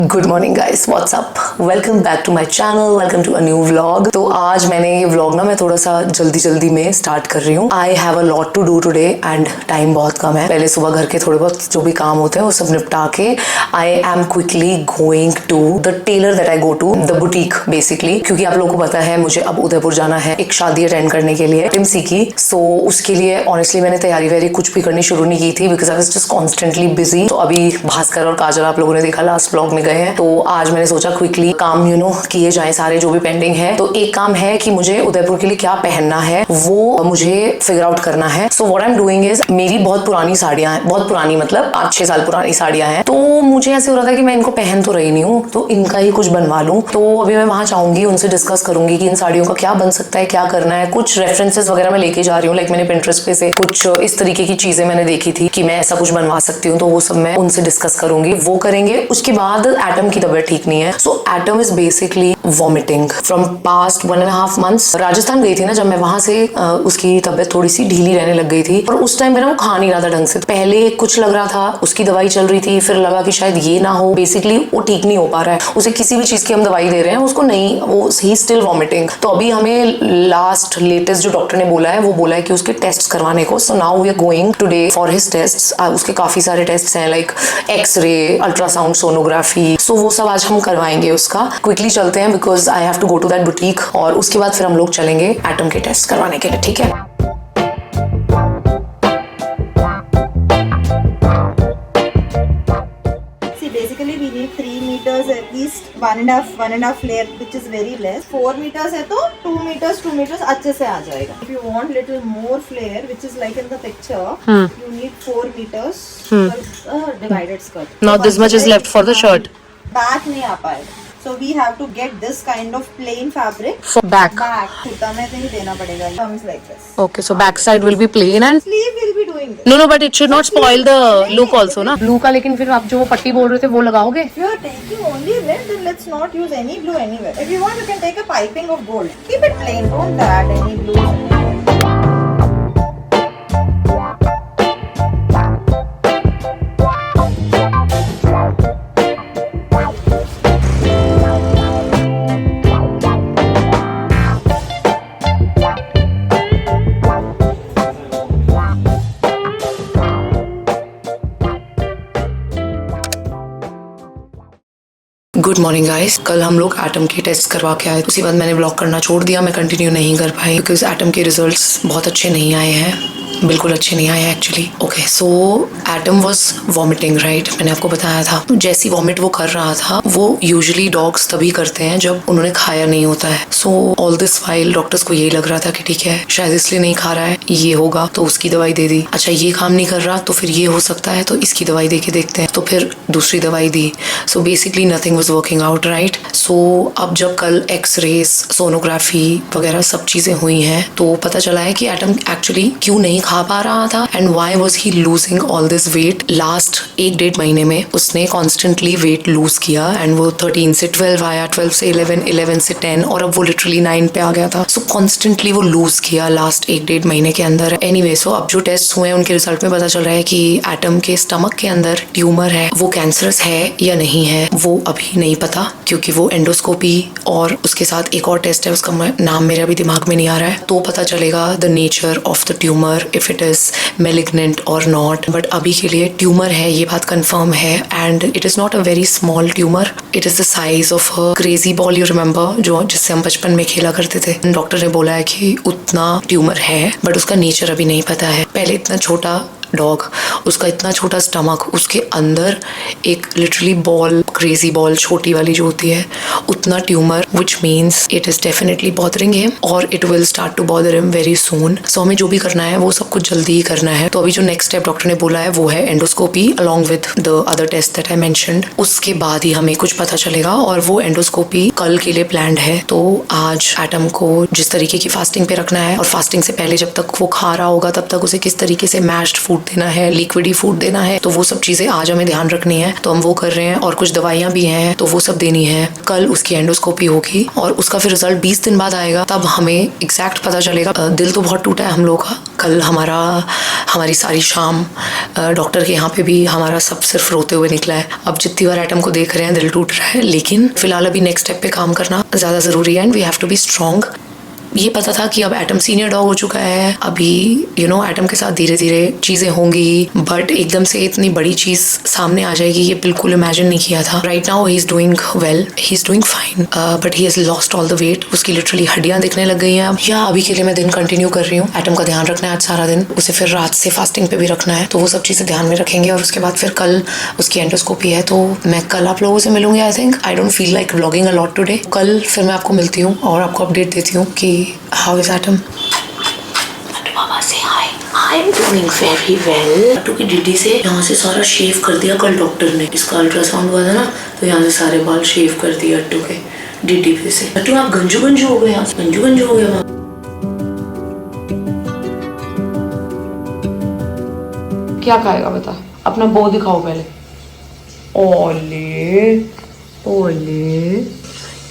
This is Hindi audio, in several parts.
Good morning guys, what's up, welcome back to my channel, welcome to a new vlog. तो आज मैंने ये व्लॉग मैं थोड़ा सा जल्दी में स्टार्ट कर रही हूँ। I have a lot to do today and time बहुत कम है। पहले सुबह घर के थोड़े बहुत जो भी काम होते हैं वो सब निपटा के I am quickly going to the tailor that I go to, the boutique basically, क्योंकि आप लोगों को पता है मुझे अब उदयपुर जाना है एक शादी अटेंड करने के लिए, टिमसी की। सो उसके लिए ऑनेस्टली मैंने तैयारी कुछ भी करनी शुरू नहीं की थी because I was just constantly busy. तो अभी भास्कर और काजल आप लोगों ने देखा लास्ट व्लॉग में गए हैं, तो आज मैंने सोचा क्विकली काम किए जाए सारे जो भी पेंडिंग है। तो एक काम है कि मुझे उदयपुर के लिए क्या पहनना है वो मुझे फिगर आउट करना है। So what I am doing is, मेरी बहुत पुरानी साड़ियां हैं, बहुत पुरानी मतलब 5-6 साल पुरानी साड़ियां हैं। तो मुझे ऐसे हो रहा था कि मैं इनको पहन तो रही नहीं हूँ, तो इनका ही कुछ बनवा लूँ। तो अभी मैं वहां जाऊंगी, उनसे डिस्कस करूंगी कि इन साड़ियों का क्या बन सकता है, क्या करना है। कुछ रेफरेंसेस वगैरह मैं लेके जा रही हूँ, लाइक मैंने पिंटरेस्ट पे से कुछ इस तरीके की चीजें मैंने देखी थी कि मैं ऐसा कुछ बनवा सकती हूँ, तो वो सब मैं उनसे डिस्कस करूंगी, वो करेंगे। उसके बाद एटम की तबीयत ठीक नहीं है। So Atom is basically vomiting from past 1.5 months। Rajasthan गई थी ना जब मैं, वहां से उसकी तबीयत थोड़ी सी ढीली रहने लग गई थी और उस टाइम पे ना वो खा नहीं रहा था ढंग से। पहले कुछ लग रहा था, उसकी दवाई चल रही थी, फिर लगा कि शायद ये ना हो, बेसिकली वो ठीक नहीं हो पा रहा है। उसे किसी भी चीज की हम दवाई दे रहे हैं उसको नहीं, वो ही स्टिल वॉमिटिंग। तो अभी हमें लास्ट लेटेस्ट जो डॉक्टर ने बोला है वो बोला है कि उसके टेस्ट करवाने को। So now we are going today for his test. उसके काफी सारे टेस्ट हैं, like x-ray, ultrasound, sonography. So वो सब आज हम करवाएंगे उसका। क्विकली चलते हैं because I have to go to that boutique, और उसके बाद फिर हम लोग चलेंगे एटम के टेस्ट करवाने के लिए, ठीक है। Basically we need 3 meters at least, one and a half layer which is very less. 4 meters है तो 2 meters अच्छे से आ जाएगा. If you want little more flare which is like in the picture, you need 4 meters for divided skirt. Now this much is left for the shirt. Back नहीं आ पाएगा. So we have to get this kind of plain fabric For back. सूता में नहीं देना पड़ेगा. Comes like this. Okay, so back side will be plain and Sleeve will be doing this. no, but it should not spoil the look also ना. Blue का लेकिन फिर आप जो वो पट्टी बोल रहे थे वो लगाओगे? If you are taking only red, then let's not use any blue anywhere. If you want, you can take a piping of gold. Keep it plain. Don't add any blue. Good morning guys, कल हम लोग एटम के टेस्ट करवा के आए, उसके बाद मैंने ब्लॉग करना छोड़ दिया, मैं कंटिन्यू नहीं कर पाई बिकॉज एटम के रिजल्ट्स बहुत अच्छे नहीं आए हैं, बिल्कुल अच्छे नहीं आए actually. Okay, so atom was vomiting right, मैंने आपको बताया था। जैसी वॉमिट वो कर रहा था, वो यूजुअली डॉग्स तभी करते हैं जब उन्होंने खाया नहीं होता है। So all this while doctors को यही लग रहा था कि ठीक है शायद इसलिए नहीं खा रहा है, ये होगा, तो उसकी दवाई दे दी। अच्छा ये काम नहीं कर रहा तो फिर ये हो सकता है, तो इसकी दवाई दे के देखते हैं, तो फिर दूसरी दवाई दी। So basically nothing was working out right. So अब जब कल एक्सरेज, सोनोग्राफी वगैरह सब चीजें हुई हैं, तो पता चला है कि एटम एक्चुअली क्यों नहीं खा पा रहा था and why was he losing all this weight. Last 1-1.5 महीने में उसने कॉन्स्टेंटली वेट लूज किया एंड वो 13 से 12 आया, 12 से 11, 11 से 10 और अब वो लिटरली 9 पे आ गया था। सो कॉन्स्टेंटली वो लूज किया लास्ट 1-1.5 महीने के अंदर। एनीवे, सो अब जो टेस्ट हुए हैं उनके रिजल्ट में पता चल रहा है कि एटम के स्टमक के अंदर ट्यूमर है। वो कैंसरस है या नहीं है वो अभी नहीं पता, क्योंकि वो एंडोस्कोपी और उसके साथ एक और टेस्ट है, उसका नाम मेरा भी दिमाग में नहीं आ रहा है, तो पता चलेगा the nature of the tumour, if it is malignant or not. But अभी के लिए ट्यूमर है, ये बात कंफर्म है and it is not a very small tumour, it is the size of a crazy ball, you remember, जो जिससे हम बचपन में खेला करते थे। डॉक्टर ने बोला है कि उतना ट्यूमर है बट उसका नेचर अभी नहीं पता है। पहले इतना छोटा डॉग, उसका इतना छोटा स्टमक, उसके अंदर एक लिटरली बॉल, क्रेजी बॉल छोटी वाली जो होती है, उतना tumour, which means it is definitely bothering him और it will start to bother him very soon. So हमें जो भी करना है वो सब कुछ जल्दी ही करना है। तो अभी जो नेक्स्ट स्टेप डॉक्टर ने बोला है वो है endoscopy along with the other test that I mentioned. उसके बाद ही हमें कुछ पता चलेगा और वो एंडोस्कोपी कल के लिए प्लान्ड है। तो आज एटम को जिस तरीके की फास्टिंग पे रखना है और फास्टिंग से पहले जब तक वो खा रहा होगा तब तक उसे किस तरीके से मैश्ड फूड देना है, लिक्विड ही फूड देना है, तो वो सब चीजें आज हमें ध्यान रखनी है, तो हम वो कर रहे हैं। और कुछ दवाइयाँ भी हैं तो वो सब देनी है। कल उसकी एंडोस्कोपी होगी और उसका फिर रिजल्ट 20 दिन बाद आएगा, तब हमें एग्जैक्ट पता चलेगा। दिल तो बहुत टूटा है हम लोग का। कल हमारी सारी शाम डॉक्टर के यहाँ पे भी हमारा सब सिर्फ रोते हुए निकला है। अब जितनी बार एटम को देख रहे हैं दिल टूट रहा है, लेकिन फिलहाल अभी नेक्स्ट स्टेप पे काम करना ज़्यादा ज़रूरी है and we have to be strong. ये पता था कि अब एटम सीनियर डॉग हो चुका है, अभी एटम के साथ धीरे धीरे चीज़ें होंगी, बट एकदम से इतनी बड़ी चीज़ सामने आ जाएगी ये बिल्कुल इमेजिन नहीं किया था। Right now he is doing well, he is doing fine, but he has lost all the weight. उसकी लिटरली हड्डियाँ दिखने लग गई हैं अब। या अभी के लिए मैं दिन कंटिन्यू कर रही हूँ। एटम का ध्यान रखना है आज सारा दिन, उसे फिर रात से फास्टिंग पे भी रखना है, तो वो सब चीज़ें ध्यान में रखेंगे। और उसके बाद फिर कल उसकी एंडोस्कोपी है, तो मैं कल आप लोगों से मिलूंगी। I think I don't feel like vlogging a lot today. कल फिर मैं आपको मिलती हूँ और आपको अपडेट देती हूँ कि हाउ इज एटम। बाबा से hi. I am doing very well. अट्टू की डिड्डी से यहाँ से सारा शेव कर दिया कल डॉक्टर ने। इसका अल्ट्रासाउंड हुआ था ना, तो यहाँ से सारे बाल शेव कर दिए अट्टू के डिड्डी पे से। अट्टू आप गंजू गंजू हो गए, यहाँ से गंजू गंजू हो गया। क्या खाएगा बता, अपना बो दिखाओ पहले। ओले ओले,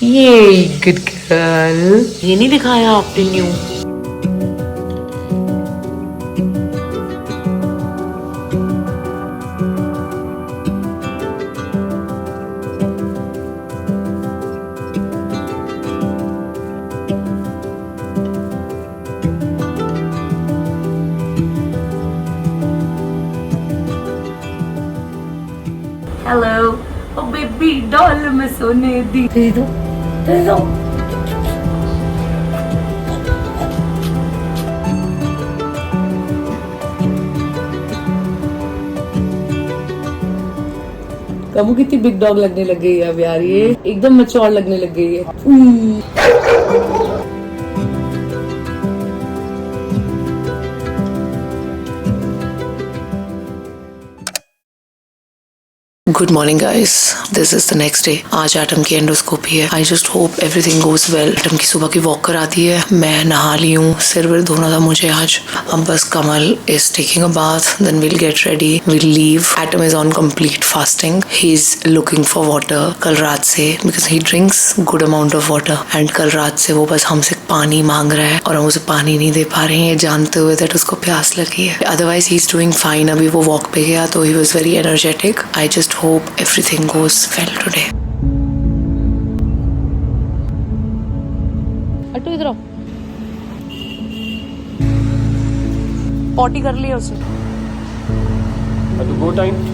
ये गुड गर्ल। ये नहीं दिखाया आपने न्यू। हेलो, ओ बेबी डॉल में सोने दी। दे दो। कमू कितनी बिग डॉग लगने लग गई है अब यार, ये एकदम मैच्योर लगने लग गई है। Good morning guys, this is the next day. आज एटम की एंडोस्कोपी है। I just hope everything goes well. Atom की सुबह की वॉक कराती है, मैं नहा ली हूँ, सिर विर धोना था मुझे आज। अब बस Kamal is taking a bath, then we'll get ready, we'll leave. Atom is on complete fasting, he is looking for water कल रात से, because he drinks good amount of water. And कल रात से वो बस हमसे पानी मांग रहा है और हम उसे पानी नहीं दे पा रहे हैं, जानते हुए दैट उसको प्यास लगी है। Otherwise he is doing fine. अभी वो वॉक पे गया तो he was very energetic. I just hope everything goes well today. अट्टू इधर आओ। पॉटी कर लिया उसने। अट्टू गो टाइम।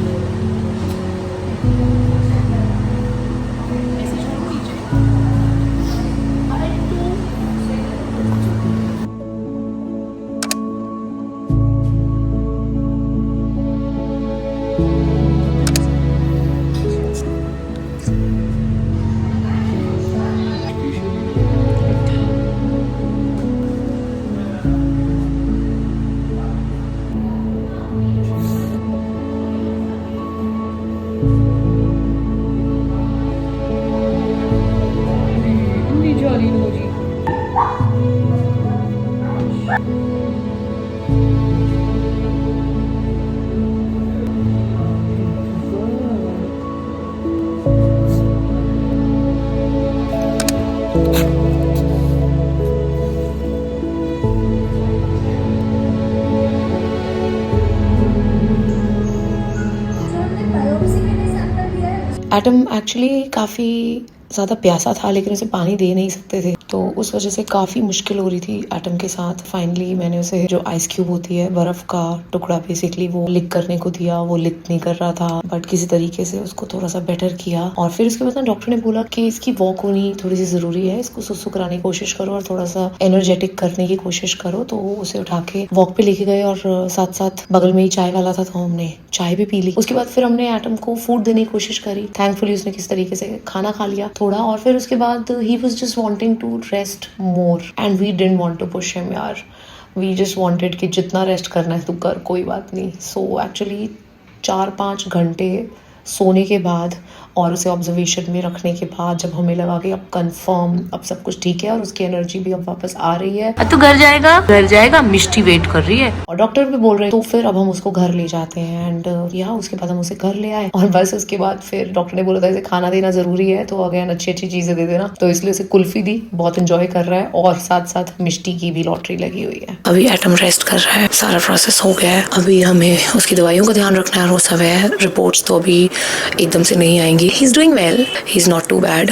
एटम एक्चुअली काफ़ी ज़्यादा प्यासा था, लेकिन उसे पानी दे नहीं सकते थे, तो उस वजह से काफ़ी मुश्किल हो रही थी एटम के साथ। फाइनली मैंने उसे जो आइस क्यूब होती है, बर्फ़ का टुकड़ा बेसिकली, वो लिक करने को दिया। वो लिक नहीं कर रहा था, बट किसी तरीके से उसको थोड़ा सा बेटर किया। और फिर उसके बाद डॉक्टर ने बोला कि इसकी वॉक होनी थोड़ी सी ज़रूरी है, इसको सुसु कराने की कोशिश करो और थोड़ा सा एनर्जेटिक करने की कोशिश करो। तो उसे उठा के वॉक पे लेके गए और साथ साथ बगल में ही चाय वाला था, तो हमने चाय भी पी ली। उसके बाद फिर हमने एटम को फूड देने की कोशिश करी। थैंकफुली उसने किस तरीके से खाना खा लिया थोड़ा, और फिर उसके बाद he was just wanting to rest more and we didn't want to push him यार। वी जस्ट वांटेड कि जितना रेस्ट करना है तू कर, कोई बात नहीं। सो एक्चुअली 4-5 घंटे सोने के बाद और उसे ऑब्जर्वेशन में रखने के बाद जब हमें लगा कि अब कंफर्म अब सब कुछ ठीक है और उसकी एनर्जी भी अब वापस आ रही है, तो घर जाएगा, मिष्टी वेट कर रही है और डॉक्टर भी बोल रहे हैं, तो फिर अब हम उसको घर ले जाते हैं एंड या उसके बाद हम उसे घर ले आए और बस उसके बाद फिर डॉक्टर ने बोला था इसे खाना देना जरूरी है, तो अगेन अच्छी अच्छी चीजें दे देना, तो इसलिए उसे कुल्फी दी, बहुत एंजॉय कर रहा है और साथ साथ मिष्टी की भी लॉटरी लगी हुई है। अभी एटम रेस्ट कर रहा है, सारा प्रोसेस हो गया है, अभी हमें उसकी दवाइयों का ध्यान रखना है, वो सब है। रिपोर्ट्स तो अभी एकदम से नहीं आएंगी। He is doing well, he is not too bad,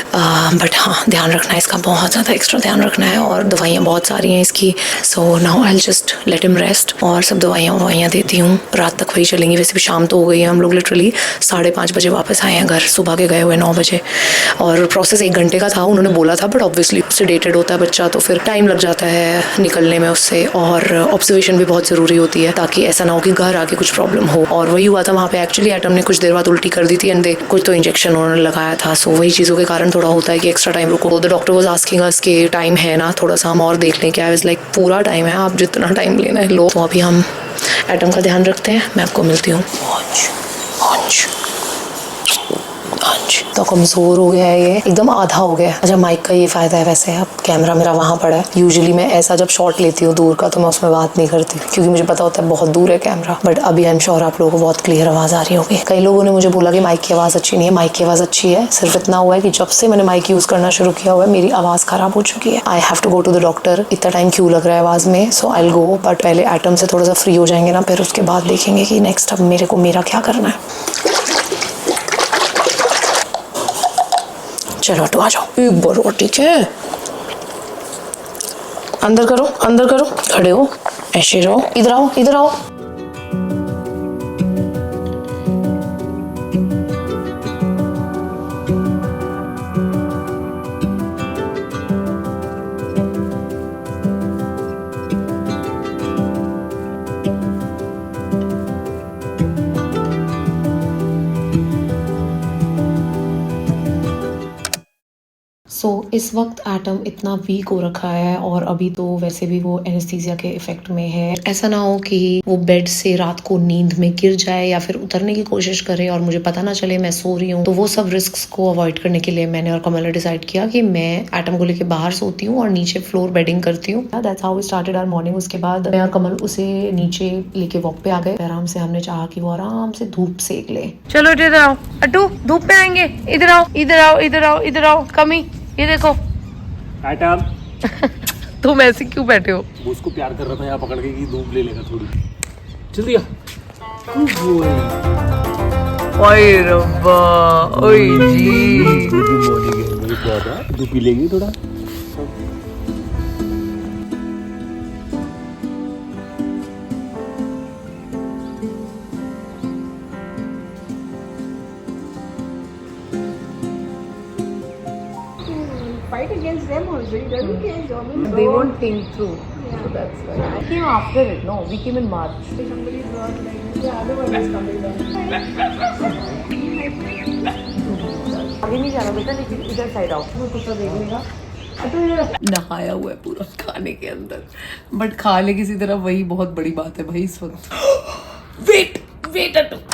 but हाँ ध्यान रखना है इसका, बहुत ज्यादा एक्स्ट्रा ध्यान रखना है और दवाइयाँ बहुत सारी हैं इसकी। So now I will just let him rest और सब दवाइयाँ देती हूँ, रात तक वही चलेंगी। वैसे भी शाम तो हो गई है, हम लोग लिटरली 5:30 बजे वापस आए हैं घर, सुबह के गए हुए 9 बजे और प्रोसेस 1 घंटे का था उन्होंने बोला था, बट ऑब्वियसली उससे डेटेड होता है बच्चा तो फिर टाइम लग जाता है निकलने में उससे, और ऑब्जर्वेशन भी बहुत ज़रूरी होती है ताकि ऐसा ना हो कि घर आके कुछ प्रॉब्लम हो। और वही हुआ था वहाँ पे, एक्चुअली एटम ने कुछ देर बाद उल्टी कर दी थी एंड कुछ तो इंजेक्शन उन्होंने लगाया था, सो वही चीज़ों के कारण थोड़ा होता है कि एक्स्ट्रा टाइम रुको। The doctor was asking us कि टाइम है ना, थोड़ा सा हम और देख लें क्या। लाइक पूरा टाइम है, आप जितना टाइम लेना है लो। तो अभी हम एटम का ध्यान रखते हैं, मैं आपको मिलती हूँ। तो कमज़ोर हो गया है ये, एकदम आधा हो गया है। अच्छा माइक का ये फ़ायदा है वैसे, अब कैमरा मेरा वहाँ पड़ा है। यूजुअली मैं ऐसा जब शॉट लेती हूँ दूर का तो मैं उसमें बात नहीं करती क्योंकि मुझे पता होता है बहुत दूर है कैमरा, बट अभी आई एम श्योर आप लोगों को बहुत क्लियर आवाज़ आ रही होगी। कई लोगों ने मुझे बोला कि माइक की आवाज़ अच्छी नहीं है, माइक की आवाज़ अच्छी है, सिर्फ इतना हुआ है कि जब से मैंने माइक यूज़ करना शुरू किया हुआ है मेरी आवाज़ ख़राब हो चुकी है। I have to go to the doctor, इतना टाइम क्यों लग रहा है आवाज़ में, so I will go, but पहले एटम से थोड़ा सा फ्री हो जाएंगे ना, फिर उसके बाद देखेंगे कि नेक्स्ट अब मेरा क्या करना है। चलो तो आ जाओ एक बार और, ठीक है। अंदर करो, खड़े हो, ऐसे रहो, इधर आओ। सो इस वक्त एटम इतना वीक हो रखा है और अभी तो वैसे भी वो एनेस्थीसिया के इफेक्ट में है। ऐसा ना हो कि वो बेड से रात को नींद में गिर जाए या फिर उतरने की कोशिश करे और मुझे पता ना चले मैं सो रही हूँ। तो वो सब रिस्क को अवॉइड करने के लिए मैंने और कमल ने डिसाइड किया कि मैं एटम को लेके बाहर सोती हूँ और नीचे फ्लोर बेडिंग करती हूँ। That's how we started our morning. उसके बाद मैं और कमल उसे नीचे लेके वॉक पे आ गए। आराम से हमने चाहा कि वो आराम से धूप सेक ले। चलो इधर आओ, अट्टू धूप पे आएंगे, इधर आओ कमी, ये देखो एटम। तुम ऐसे क्यों बैठे हो? वो उसको प्यार कर रहा था यहाँ पकड़ के कि धूप ले लेगा थोड़ी। जल्दी आ। ओए रब्बा, ओए जी। गुड मॉर्निंग, मेरे पौधा धूप पी लेंगे थोड़ा। Fight against them also. He doesn't care. Jogging. They won't think through. So that's why. I came after it. No, we came in March. Somebody brought like the other one is coming down. आगे नहीं जाना बेटा, लेकिन इधर साइड आओ, मैं कुछ तो देख लेगा। नहाया हुआ है पूरा खाने के अंदर, बट खा ले किसी तरह, वही बहुत बड़ी बात है भाई इस वक्त। Wait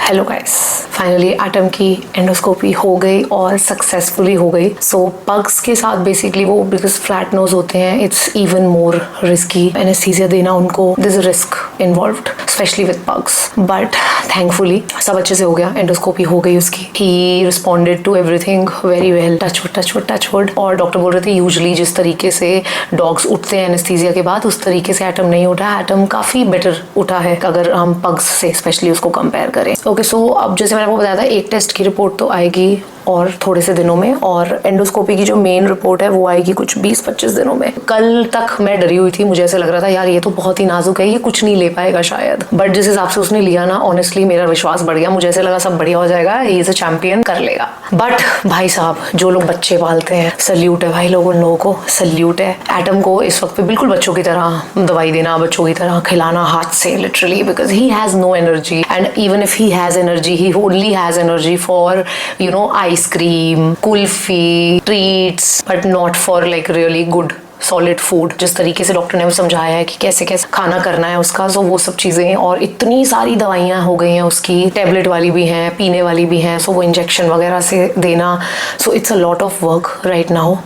hello guys, finally Atom की एंडोस्कोपी हो गई और सक्सेसफुली हो गई। सो पग्स के साथ बेसिकली वो बिकॉज फ्लैट नोज होते हैं, it's even more risky. Anaesthesia देना उनको, this risk involved specially with pugs, but thankfully सब अच्छे से हो गया। एंडोस्कोपी हो गई उसकी, he responded to everything very well, touch wood. और डॉक्टर बोल रहे थे यूजुअली जिस तरीके से डॉग्स उठते हैं एनेस्थीसिया के बाद उस तरीके से एटम नहीं उठा। एटम काफी बेटर उठा है अगर हम पग्स से स्पेशली उसको कंपेयर करें। ओके, सो अब जैसे मैंने आपको बताया था एक टेस्ट की रिपोर्ट तो आएगी और थोड़े से दिनों में, और एंडोस्कोपी की जो मेन रिपोर्ट है वो आएगी कुछ 20-25 दिनों में। कल तक मैं डरी हुई थी, मुझे ऐसा लग रहा था यार ये तो बहुत ही नाजुक है, ये कुछ नहीं ले पाएगा शायद, बट जिस हिसाब से उसने लिया ना, ऑनेस्टली मेरा विश्वास बढ़ गया। मुझे ऐसे लगा सब बढ़िया हो जाएगा, ही इज अ चैंपियन, कर लेगा। बट भाई साहब जो लोग बच्चे पालते हैं, सल्यूट है भाई लोग, उन लोगों को सल्यूट है। एटम को इस वक्त पे बिल्कुल बच्चों की तरह दवाई देना, बच्चों की तरह खिलाना हाथ से literally, because he has no energy, and even if he has energy, he only has energy for ice cream, kulfi, treats, but not for like really good solid food, जिस तरीके से डॉक्टर ने समझाया है कि कैसे कैसे खाना करना है उसका, सो वो सब चीज़ें। और इतनी सारी दवाइयाँ हो गई हैं उसकी, टैबलेट वाली भी हैं, पीने वाली भी हैं, सो वो इंजेक्शन वगैरह से देना, so it's a lot of work right now.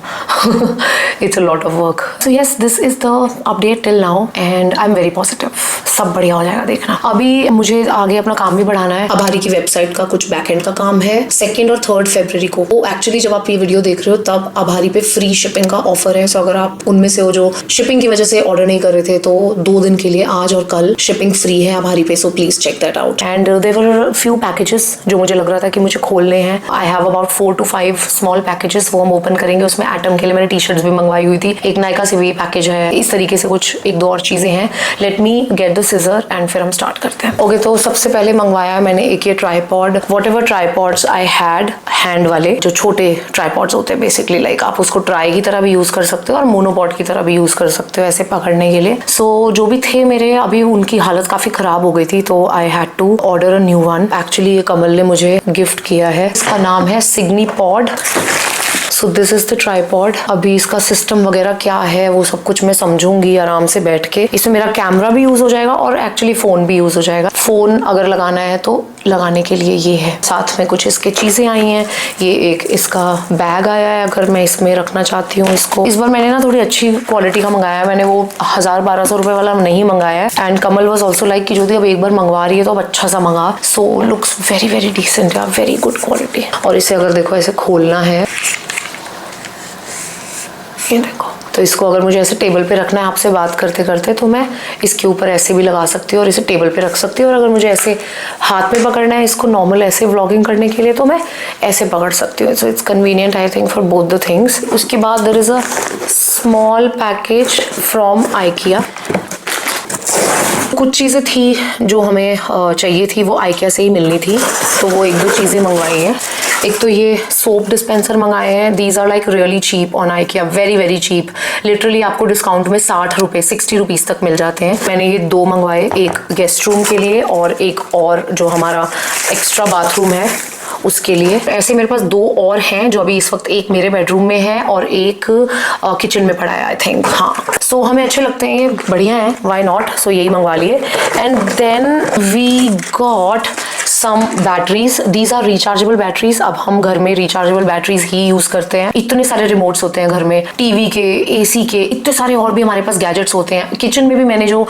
It's a lot of work. So yes, this is the update till now and I am very positive. सब बढ़िया हो जाएगा, देखना। अभी मुझे आगे अपना काम भी बढ़ाना है। अभारी की वेबसाइट का कुछ बैकएंड का काम है। 2 और 3 फरवरी को, वो एक्चुअली जब आप ये वीडियो देख रहे हो तब अभारी पे फ्री शिपिंग का ऑफर है। सो अगर आप उनमें से हो जो शिपिंग की वजह से ऑर्डर नहीं कर रहे थे, तो 2 दिन के लिए, आज और कल, शिपिंग फ्री है अभारी पे। So please check that out. And there were few packages जो मुझे लग रहा था कि मुझे खोलने हैं। I have about 4 to 5 small packages, वो हम ओपन करेंगे। उसमें एटम के लिए मैंने टी शर्ट्स भी मंगवाई हुई थी, एक नायका से भी पैकेज है, इस तरीके से कुछ 1-2 और चीजें हैं। Let me get the scissor and फिर हम स्टार्ट करते हैं। ओके, तो सबसे पहले मंगवाया मैंने एक ये tripod. What ever tripods I had, hand वाले जो छोटे ट्राइपॉड्स होते हैं बेसिकली, लाइक आप उसको ट्राई की तरह भी यूज कर सकते हो और मोनोपॉड की तरह भी यूज कर सकते हो ऐसे पकड़ने के लिए। सो जो भी थे मेरे, अभी उनकी हालत काफी खराब हो गई थी, तो I had to order a new one. Actually ये कमल ने मुझे गिफ्ट किया है, इसका नाम है सिग्नीपॉड। So this is the tripod. अभी इसका सिस्टम वगैरह क्या है वो सब कुछ मैं समझूंगी आराम से बैठ के। इसमें मेरा कैमरा भी यूज हो जाएगा और एक्चुअली फोन भी यूज हो जाएगा। फोन अगर लगाना है तो लगाने के लिए ये है। साथ में कुछ इसके चीजें आई हैं। ये एक इसका बैग आया है अगर मैं इसमें रखना चाहती हूँ इसको। इस बार मैंने ना थोड़ी अच्छी क्वालिटी का मंगाया है, मैंने वो 1000-1200 रुपए वाला नहीं मंगाया है। And Kamal was also like कि ज्योति अब एक बार मंगवा रही है तो अब अच्छा सा मंगा। So looks very very decent, very good quality. और इसे अगर देखो ऐसे खोलना है, ये देखो, तो इसको अगर मुझे ऐसे टेबल पे रखना है आपसे बात करते करते, तो मैं इसके ऊपर ऐसे भी लगा सकती हूँ और इसे टेबल पे रख सकती हूँ। और अगर मुझे ऐसे हाथ में पकड़ना है इसको नॉर्मल ऐसे व्लॉगिंग करने के लिए, तो मैं ऐसे पकड़ सकती हूँ। So it's convenient I think for both the things. उसके बाद there is a small package from IKEA। कुछ चीज़ें थी जो हमें चाहिए थी, वो IKEA से ही मिलनी थी, तो वो 1-2 चीज़ें मंगवाई हैं। एक तो ये सोप डिस्पेंसर मंगाए हैं। These are like really cheap on IKEA, very very cheap. Literally आपको डिस्काउंट में 60 रुपये 60 रुपीज़ तक मिल जाते हैं। मैंने ये 2 मंगवाए, एक गेस्ट रूम के लिए और एक और जो हमारा एक्स्ट्रा बाथरूम है उसके लिए। ऐसे मेरे पास 2 और हैं जो अभी इस वक्त, एक मेरे बेडरूम में है और एक किचन में पड़ा है आई थिंक। हाँ, सो हमें अच्छे लगते हैं, ये बढ़िया है, व्हाई नॉट। सो यही मंगवा लिए। And then we got some batteries. These are rechargeable batteries. अब हम घर में रिचार्जेबल बैटरीज ही यूज करते हैं। इतने सारे रिमोट्स होते हैं घर में, टीवी के, AC के, इतने सारे और भी हमारे पास गैजेट्स होते हैं। किचन में भी मैंने जो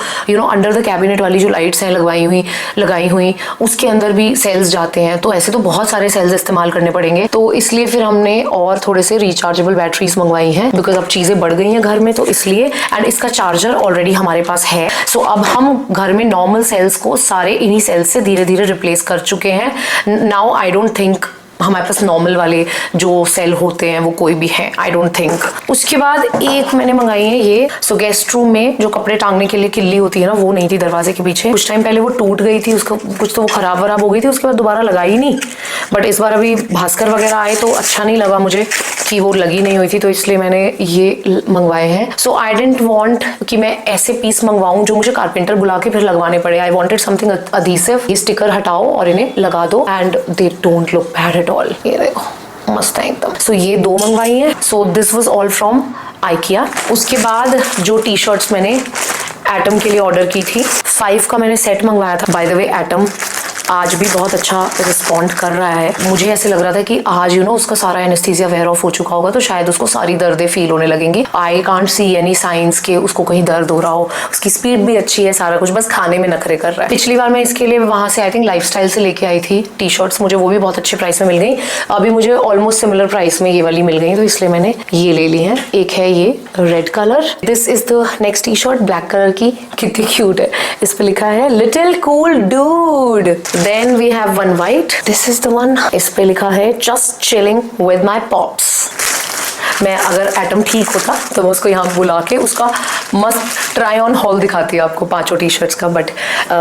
अंडर द कैबिनेट वाली जो लाइट्स हैं लगाई हुई उसके अंदर भी सेल्स जाते हैं। तो ऐसे तो बहुत सारे सेल्स इस्तेमाल करने पड़ेंगे, तो इसलिए फिर हमने और थोड़े से रिचार्जेबल बैटरीज मंगवाई हैं, बिकॉज अब चीजें बढ़ गई हैं घर में, तो इसलिए। एंड इसका चार्जर ऑलरेडी हमारे पास है। सो अब हम घर में नॉर्मल सेल्स को सारे इन्हीं सेल्स से धीरे धीरे रिप्लेस कर चुके हैं। नाउ आई डोंट थिंक हमारे पास नॉर्मल वाले जो सेल होते हैं वो कोई भी है, आई डोंट थिंक। उसके बाद एक मैंने मंगाई है ये। सो गेस्ट रूम में जो कपड़े टांगने के लिए किल्ली होती है ना, वो नहीं थी दरवाजे के पीछे। कुछ टाइम पहले वो टूट गई थी, उसका कुछ तो वो खराब हो गई थी, उसके बाद दोबारा लगाई नहीं। बट इस बार अभी भास्कर वगैरह आए तो अच्छा नहीं लगा मुझे कि वो लगी नहीं हुई थी, तो इसलिए मैंने ये मंगवाए हैं। सो आई डेंट वॉन्ट कि मैं ऐसे पीस मंगवाऊं जो मुझे कारपेंटर बुला के फिर लगवाने पड़े। I wanted something adhesive. ये स्टिकर हटाओ और इन्हें लगा दो and they don't look bad at all. ये देखो मस्त है एकदम। सो ये 2 मंगवाई हैं। So this was all from IKEA। उसके बाद जो टी-शर्ट्स मैंने एटम के लिए ऑर्डर की थी, 5 का मैंने सेट मंगवाया था। बाय द वे एटम आज भी बहुत अच्छा रिस्पॉन्ड कर रहा है। मुझे ऐसे लग रहा था कि आज उसका सारा एनेस्थीसिया वेयर ऑफ हो चुका होगा, तो शायद उसको सारी दर्दें फील होने लगेंगी। I can't see any science के उसको कहीं दर्द हो रहा हो। उसकी स्पीड भी अच्छी है, सारा कुछ, बस खाने में नखरे कर रहा है। पिछली बार मैं इसके लिए वहां से आई थिंक लाइफस्टाइल से लेके आई थी टी-शर्ट्स, मुझे वो भी बहुत अच्छे प्राइस में मिल गई। अभी मुझे ऑलमोस्ट सिमिलर प्राइस में ये वाली मिल गई, तो इसलिए मैंने ये ले ली है। एक है ये red colour. This is the next T-shirt, black colour की, कितनी क्यूट है। इस पे लिखा है little cool dude. Then we have one white. This is the one. इस पे लिखा है just chilling with my pops. मैं अगर एटम ठीक होता तो मैं उसको यहाँ बुला के उसका मस्त ट्राई ऑन हॉल दिखाती है आपको 5 टी शर्ट्स का, बट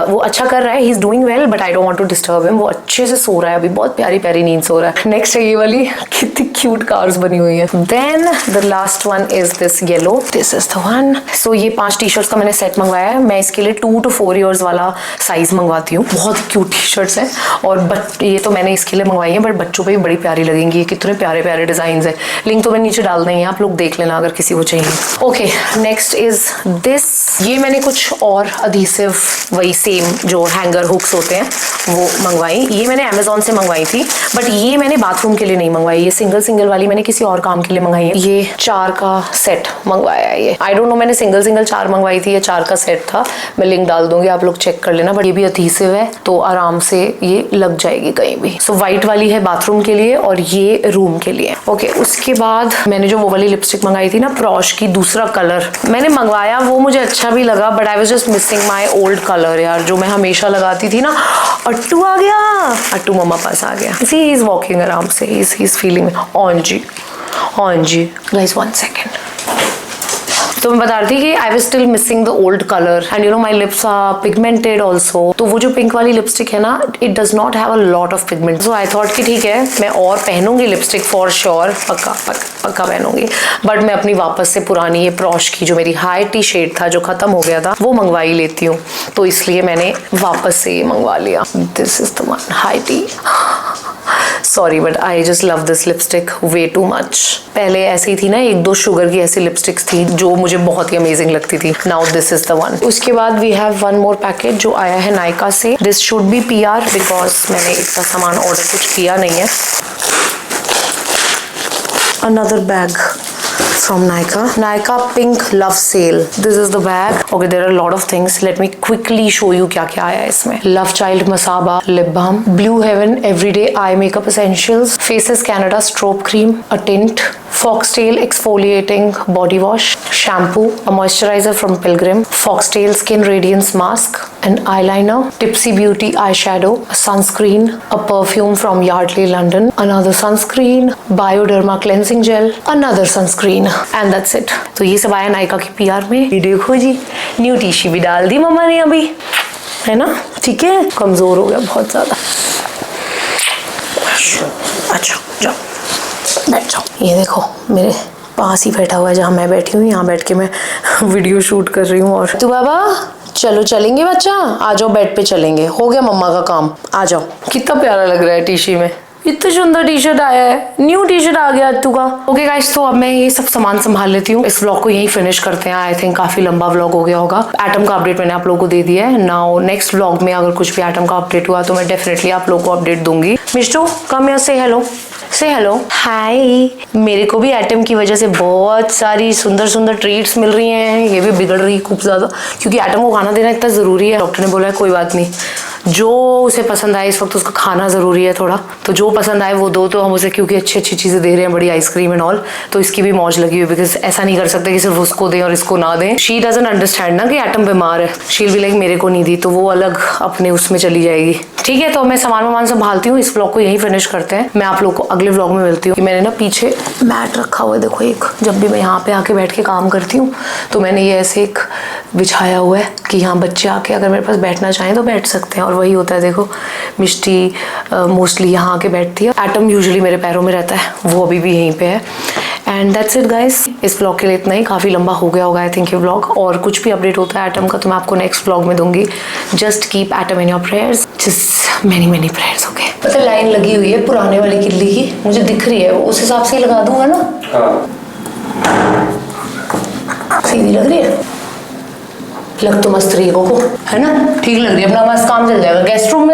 वो अच्छा कर रहा है, he is doing well, but I don't want to disturb him. वो अच्छे से सो रहा है अभी, बहुत प्यारी प्यारी नींद सो रहा है। नेक्स्ट है ये वाली, कितनी क्यूट कार्स बनी हुई है। Then the last one is this yellow, this is the one. So ये 5 टी शर्ट्स का मैंने सेट मंगवाया है। मैं इसके लिए 2 to 4 ईयर्स वाला साइज मंगवाती हूँ। बहुत क्यूट टी शर्ट्स हैं, और ये तो मैंने इसके लिए मंगवाई है, बट बच्चों पे भी बड़ी प्यारी लगेंगी। ये कितने प्यारे प्यारे डिजाइन है। लिंक तो मैं नीचे डाल देंगे, आप लोग देख लेना अगर किसी को चाहिए। Okay, next is this. ये मैंने कुछ और अधीसिव, वही सेम जो हैंगर हुक्स होते हैं, वो मंगवाई। ये मैंने अमेजोन से मंगवाई थी, बट ये मैंने बाथरूम के लिए नहीं मंगवाई। ये सिंगल वाली मैंने किसी और काम के लिए मंगवाई है। ये 4 का सेट मंगवाया है। ये आई डोंट नो मैंने सिंगल 4 मंगवाई थी या 4 का सेट था। मैं लिंक डाल दूंगी, आप लोग चेक कर लेना। बट ये भी अधीसिव है, तो आराम से ये लग जाएगी कहीं भी। सो व्हाइट वाली है बाथरूम के लिए, और ये रूम के लिए। ओके, उसके बाद मैंने जो वो वाली लिपस्टिक मंगाई थी ना, प्रॉश की, दूसरा कलर मैंने मंगवाया, वो मुझे अच्छा भी लगा, but I was just missing my old colour यार, जो मैं हमेशा लगाती थी ना। अट्टू आ गया, अट्टू मम्मा पास आ गया। सी ही इज वॉकिंग आराम से, he is feeling on G guys, 1 second. तो मैं बता रही थी कि I was still missing the old colour, and you know my lips are pigmented also. तो वो जो पिंक वाली लिपस्टिक है ना, it does not have a lot of pigment. So I thought कि ठीक है, मैं और पहनूंगी लिपस्टिक फॉर श्योर, पक्का पहनूंगी, बट मैं अपनी वापस से पुरानी ये प्रॉश की जो मेरी हाई टी शेड था, जो खत्म हो गया था, वो मंगवा ही लेती हूँ। तो इसलिए मैंने वापस से ये मंगवा लिया। This is the one, high tea. Sorry, but I just love this lipstick way too much. पहले ऐसी थी ना, 1-2 शुगर की ऐसी लिपस्टिक्स थी जो मुझे बहुत ही अमेजिंग लगती थी। Now this is the one. उसके बाद वी हैव 1 मोर पैकेट जो आया है नायका से। This should be PR, because मैंने इतना सामान ऑर्डर कुछ किया नहीं है। Another bag from Nykaa Pink Love Sale. This is the bag. Okay, there are a lot of things. Let me quickly show you क्या क्या आया है इसमें। Love Child Masaba Lip Balm, Blue Heaven Everyday Eye Makeup Essentials, Faces Canada Strobe Cream, a tint, Foxtail Exfoliating Body Wash, Shampoo, a moisturizer from Pilgrim, Foxtail Skin Radiance Mask, an eyeliner, Tipsy Beauty eyeshadow, a sunscreen, a perfume from Yardley London, another sunscreen, Bioderma cleansing gel, another sunscreen, and that's it. तो ये सब आया नायका की PR में। ये देखो जी, न्यू टी-शर्ट भी डाल दी मम्मा ने अभी, है ना? ठीक है, कमजोर हो गया बहुत ज्यादा। अच्छा, जाओ बैठ जाओ। ये देखो मेरे पास ही बैठा हुआ है जहाँ मैं बैठी हूँ, यहाँ बैठ के मैं वीडियो शूट कर रही हूँ। और तू बाबा चलो चलेंगे बच्चा, आ जाओ बेड पे चलेंगे, हो गया मम्मा का काम, आ जाओ। कितना प्यारा लग रहा है टी-शर्ट में, इतना सुंदर टी-शर्ट आया है, न्यू टी-शर्ट आ गया अत्तू का। ओके गाइस, तो अब मैं ये सब सामान संभाल लेती हूँ। इस व्लॉग को यहीं फिनिश करते हैं। आई थिंक काफी लंबा व्लॉग हो गया होगा। एटम का अपडेट मैंने आप लोगों को दे दिया है। नाउ नेक्स्ट व्लॉग में अगर कुछ भी एटम का अपडेट हुआ तो मैं डेफिनेटली आप लोगों को अपडेट दूंगी। मिस्टू कम हियर, से हेलो, से हेलो, हाय। मेरे को भी एटम की वजह से बहुत सारी सुंदर सुंदर ट्रीट्स मिल रही हैं। ये भी बिगड़ रही है खूब ज्यादा, क्योंकि एटम को खाना देना इतना जरूरी है। डॉक्टर ने बोला है कोई बात नहीं, जो उसे पसंद आए, इस वक्त उसका खाना जरूरी है थोड़ा, तो जो पसंद आए वो दो। तो हम उसे क्योंकि अच्छी अच्छी चीजें दे रहे हैं, बड़ी आइसक्रीम एंड ऑल, तो इसकी भी मौज लगी हुई, बिकॉज ऐसा नहीं कर सकते कि सिर्फ उसको दें और इसको ना दें। शी डजंट अंडरस्टैंड ना कि एटम बीमार है। शी विल बी लाइक मेरे को नहीं दी, तो वो अलग अपने उसमें चली जाएगी। ठीक है, तो मैं सामान संभालती हूँ। इस व्लॉग को यहीं फिनिश करते हैं। मैं आप लोग को अगले व्लॉग में मिलती हूँ। मैंने ना पीछे मैट रखा हुआ है, देखो एक, जब भी मैं यहाँ पे आके बैठ के काम करती हूँ तो मैंने ये ऐसे एक बिछाया हुआ है कि यहाँ बच्चे आके अगर मेरे पास बैठना चाहें तो बैठ सकते हैं। और वही होता है, देखो मिष्टी मोस्टली यहाँ आके बैठती है। एटम यूजुअली मेरे पैरों में रहता है, वो अभी भी यहीं पे है। एंड दैट्स इट गाइस, इस व्लॉग के लिए इतना ही। काफ़ी लंबा हो गया होगा आई थिंक ये व्लॉग। और कुछ भी अपडेट होता है एटम का तो मैं आपको नेक्स्ट व्लॉग में दूंगी। Just keep atom in your prayers, just many prayers. Okay, पता है लाइन लगी हुई है पुराने वाली किल्ली की, मुझे दिख रही है, उस हिसाब से ही लगा दूंगा ना। सीधी लग रही है, लग तो मस्त रही है कोको, है ना? ठीक लग रही है, अपना मस्त काम चल जाएगा। गेस्ट रूम में